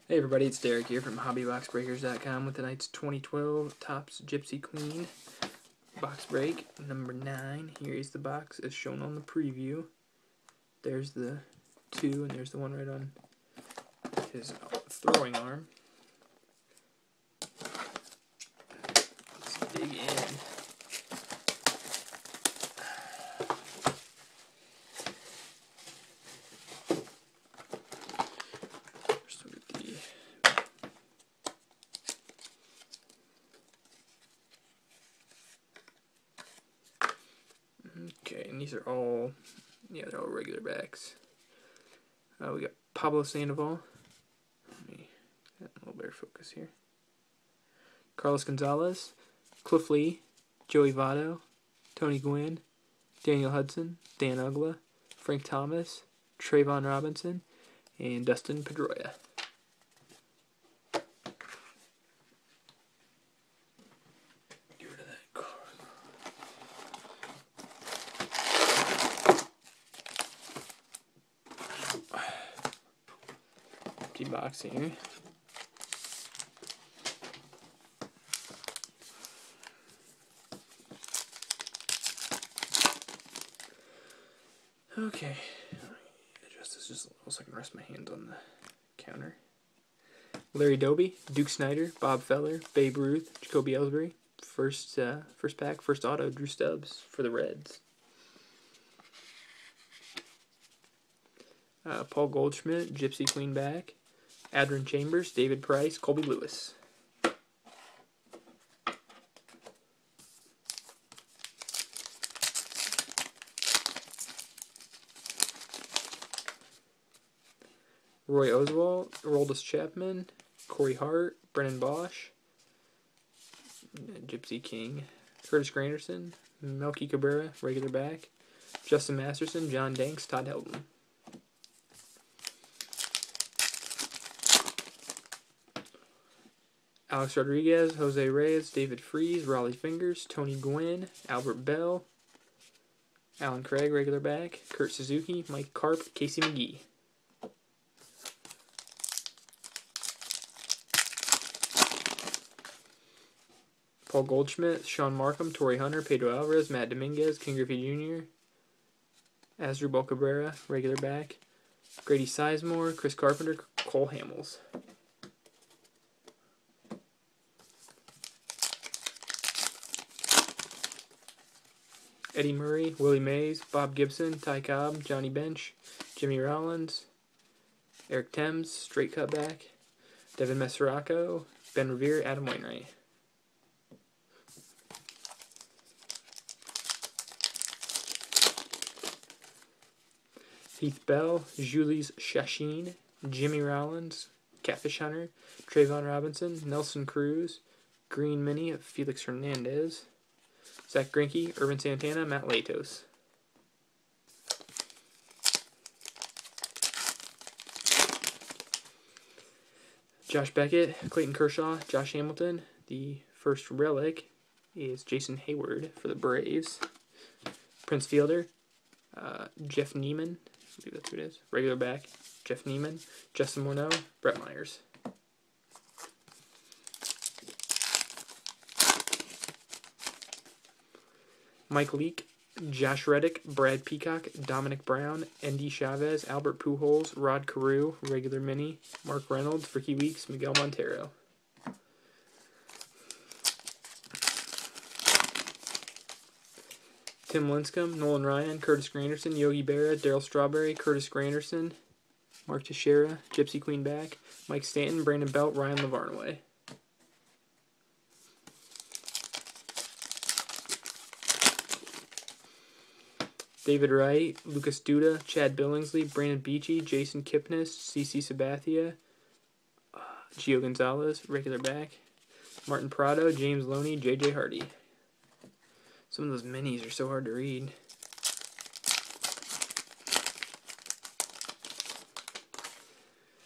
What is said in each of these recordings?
Hey everybody, it's Derek here from HobbyBoxBreakers.com with tonight's 2012 Topps Gypsy Queen box break number 9. Here is the box as shown on the preview. There's the 2 and there's the one right on his throwing arm. Let's dig in. Okay, and these are all, they're all regular backs. We got Pablo Sandoval. Let me get a little better focus here. Carlos Gonzalez, Cliff Lee, Joey Votto, Tony Gwynn, Daniel Hudson, Dan Uggla, Frank Thomas, Trayvon Robinson, and Dustin Pedroia. Get rid of that card. Empty box here. Okay, adjust this just a little so I can rest my hands on the counter. Larry Doby, Duke Snider, Bob Feller, Babe Ruth, Jacoby Ellsbury. First pack, first auto, Drew Stubbs for the Reds. Paul Goldschmidt, Gypsy Queen back. Adrian Chambers, David Price, Colby Lewis. Roy Oswalt, Aroldis Chapman, Corey Hart, Brennan Bosch, Gypsy King, Curtis Granderson, Melky Cabrera, regular back, Justin Masterson, John Danks, Todd Helton. Alex Rodriguez, Jose Reyes, David Freese, Raleigh Fingers, Tony Gwynn, Albert Bell, Alan Craig, regular back, Kurt Suzuki, Mike Karp, Casey McGee. Paul Goldschmidt, Sean Markham, Torrey Hunter, Pedro Alvarez, Matt Dominguez, King Griffey Jr., Asdrubal Cabrera, regular back, Grady Sizemore, Chris Carpenter, Cole Hamels. Eddie Murray, Willie Mays, Bob Gibson, Ty Cobb, Johnny Bench, Jimmy Rollins, Eric Thames, straight cut back, Devin Mesoraco, Ben Revere, Adam Wainwright. Heath Bell, Julius Shashin, Jimmy Rollins, Catfish Hunter, Trayvon Robinson, Nelson Cruz, Green Mini of Felix Hernandez, Zach Greinke, Urban Santana, Matt Latos. Josh Beckett, Clayton Kershaw, Josh Hamilton. The first relic is Jason Hayward for the Braves. Prince Fielder, Jeff Neiman. I believe that's who it is. Regular back, Jeff Neiman, Justin Morneau, Brett Myers. Mike Leake, Josh Reddick, Brad Peacock, Dominic Brown, Endy Chavez, Albert Pujols, Rod Carew, regular mini, Mark Reynolds, Ricky Weeks, Miguel Montero. Tim Lincecum, Nolan Ryan, Curtis Granderson, Yogi Berra, Darryl Strawberry, Curtis Granderson, Mark Teixeira, Gypsy Queen back, Mike Stanton, Brandon Belt, Ryan Lavarnway. David Wright, Lucas Duda, Chad Billingsley, Brandon Beachy, Jason Kipnis, CC Sabathia, Gio Gonzalez, regular back, Martin Prado, James Loney, J.J. Hardy. Some of those minis are so hard to read.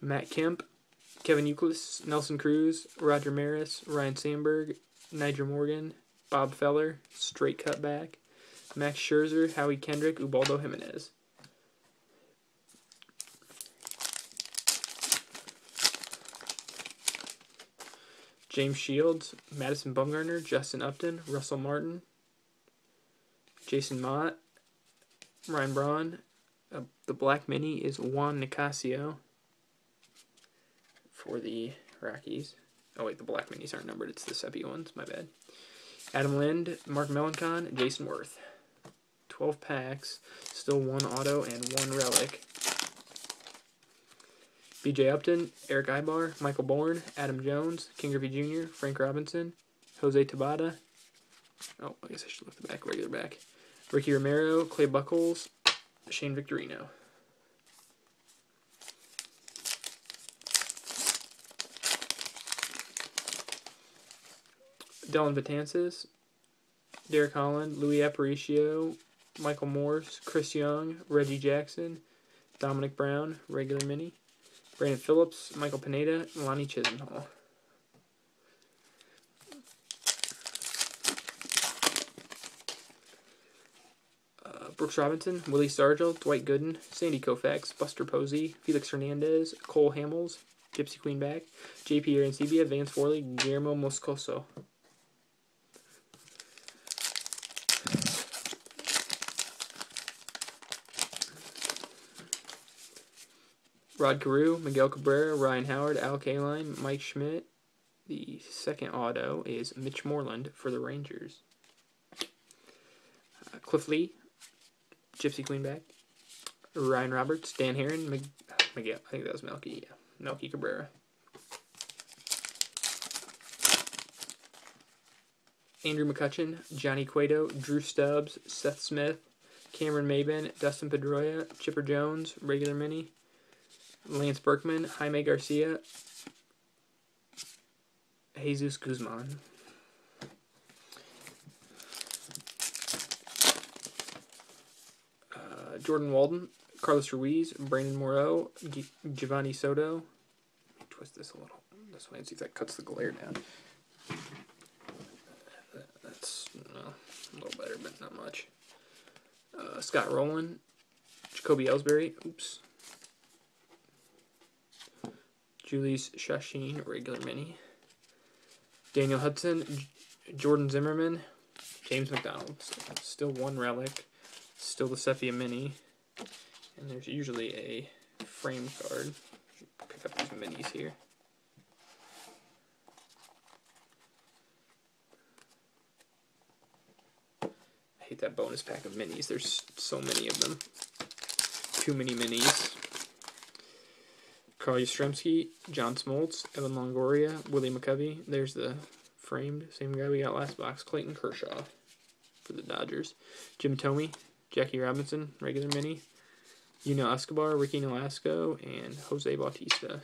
Matt Kemp, Kevin Youkilis, Nelson Cruz, Roger Maris, Ryan Sandberg, Nigel Morgan, Bob Feller, straight cut back, Max Scherzer, Howie Kendrick, Ubaldo Jimenez. James Shields, Madison Bumgarner, Justin Upton, Russell Martin, Jason Mott, Ryan Braun. The black mini is Juan Nicasio for the Rockies. Oh wait, the black minis aren't numbered. It's the sepia ones. My bad. Adam Lind, Mark Melancon, Jason Worth. 12 packs. Still one auto and one relic. B.J. Upton, Eric Ibar, Michael Bourne, Adam Jones, King Griffey Jr., Frank Robinson, Jose Tabata. Oh, I guess I should look the back, regular back. Ricky Romero, Clay Buchholz, Shane Victorino. Dylan Betances, Derek Holland, Louis Aparicio, Michael Morse, Chris Young, Reggie Jackson, Dominic Brown, regular mini, Brandon Phillips, Michael Pineda, Lonnie Chisenhall. Brooks Robinson, Willie Stargell, Dwight Gooden, Sandy Koufax, Buster Posey, Felix Hernandez, Cole Hamels, Gypsy Queen back, J.P. Arancibia, Vance Worley, Guillermo Moscoso. Rod Carew, Miguel Cabrera, Ryan Howard, Al Kaline, Mike Schmidt. The second auto is Mitch Moreland for the Rangers. Cliff Lee, Gypsy Queen back. Ryan Roberts, Dan Herron, Miguel, I think that was Melky, yeah. Melky Cabrera. Andrew McCutchen, Johnny Cueto, Drew Stubbs, Seth Smith, Cameron Maben, Dustin Pedroia, Chipper Jones, regular mini. Lance Berkman, Jaime Garcia, Jesus Guzman. Jordan Walden, Carlos Ruiz, Brandon Moreau, Giovanni Soto. Twist this a little this way and see if that cuts the glare down. That's a little better, but not much. Scott Rowland, Jacoby Ellsbury, oops. Julius Shashin, regular mini. Daniel Hudson, Jordan Zimmerman, James McDonald. So still one relic. Still the sepia mini. And there's usually a frame card. Pick up these minis here. I hate that bonus pack of minis. There's so many of them. Too many minis. Carl Yastrzemski, John Smoltz, Evan Longoria, Willie McCovey. There's the framed, same guy we got last box. Clayton Kershaw for the Dodgers. Jim Thome, Jackie Robinson, regular mini. Yuno Escobar, Ricky Nolasco, and Jose Bautista.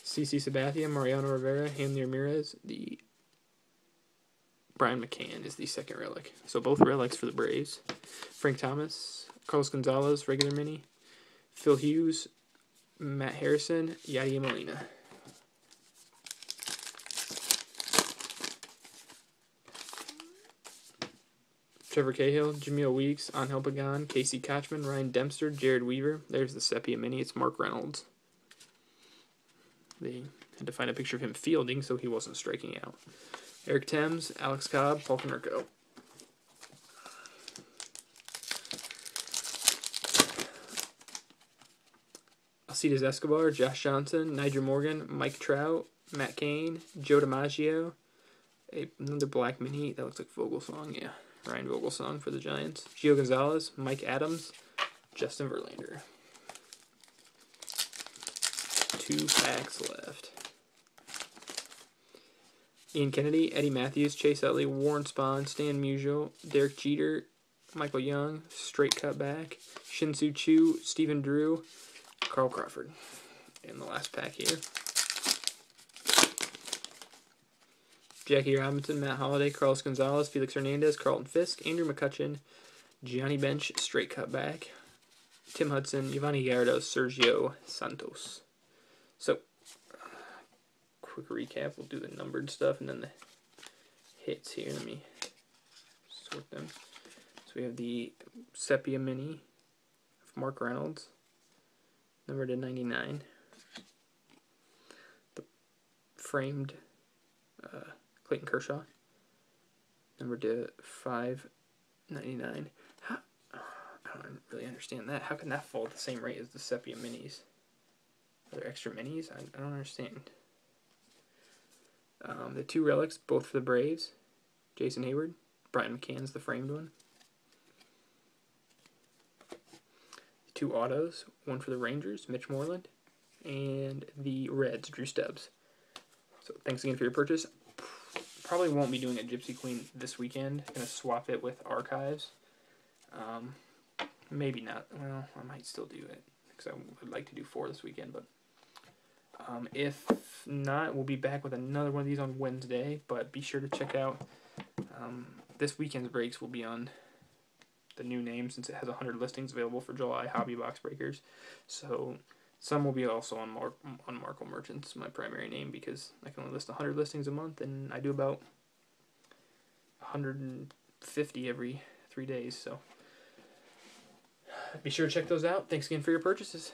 CC Sabathia, Mariano Rivera, Hanley Ramirez. The Brian McCann is the second relic. So both relics for the Braves. Frank Thomas, Carlos Gonzalez, regular mini. Phil Hughes, Matt Harrison, Yadier Molina. Trevor Cahill, Jameel Weeks, Angel Pagan, Casey Kochman, Ryan Dempster, Jared Weaver. There's the sepia mini. It's Mark Reynolds. They had to find a picture of him fielding so he wasn't striking out. Eric Thames, Alex Cobb, Paul Konerko. Alcides Escobar, Josh Johnson, Nigel Morgan, Mike Trout, Matt Cain, Joe DiMaggio. Another black mini. That looks like Vogelsong, yeah. Ryan Vogelsong for the Giants. Gio Gonzalez, Mike Adams, Justin Verlander. 2 packs left. Ian Kennedy, Eddie Matthews, Chase Utley, Warren Spahn, Stan Musial, Derek Jeter, Michael Young, straight cut back, Shin-Soo Choo, Stephen Drew, Carl Crawford. And the last pack here. Jackie Robinson, Matt Holliday, Carlos Gonzalez, Felix Hernandez, Carlton Fisk, Andrew McCutchen, Gianni Bench, straight cut back, Tim Hudson, Giovanni Gallardo, Sergio Santos. So, quick recap. We'll do the numbered stuff and then the hits here. Let me sort them. So we have the sepia mini of Mark Reynolds. number to 99. The framed Clayton Kershaw, number to 599. How, I don't really understand that. How can that fall at the same rate as the Sepia Minis? Are there extra minis? I don't understand. The 2 relics, both for the Braves. Jason Hayward. Brian McCann's the framed one. 2 autos, one for the Rangers, Mitch Moreland, and the Reds, Drew Stubbs. So thanks again for your purchase. Probably won't be doing a Gypsy Queen this weekend. Gonna swap it with Archives. Maybe not. Well, I might still do it because I would like to do 4 this weekend. But if not, we'll be back with another one of these on Wednesday. But be sure to check out this weekend's breaks. Will be on the new name since it has 100 listings available for July hobby box breakers. So some will be also on Marco Merchants, my primary name, because I can only list 100 listings a month, and I do about 150 every 3 days. So be sure to check those out. Thanks again for your purchases.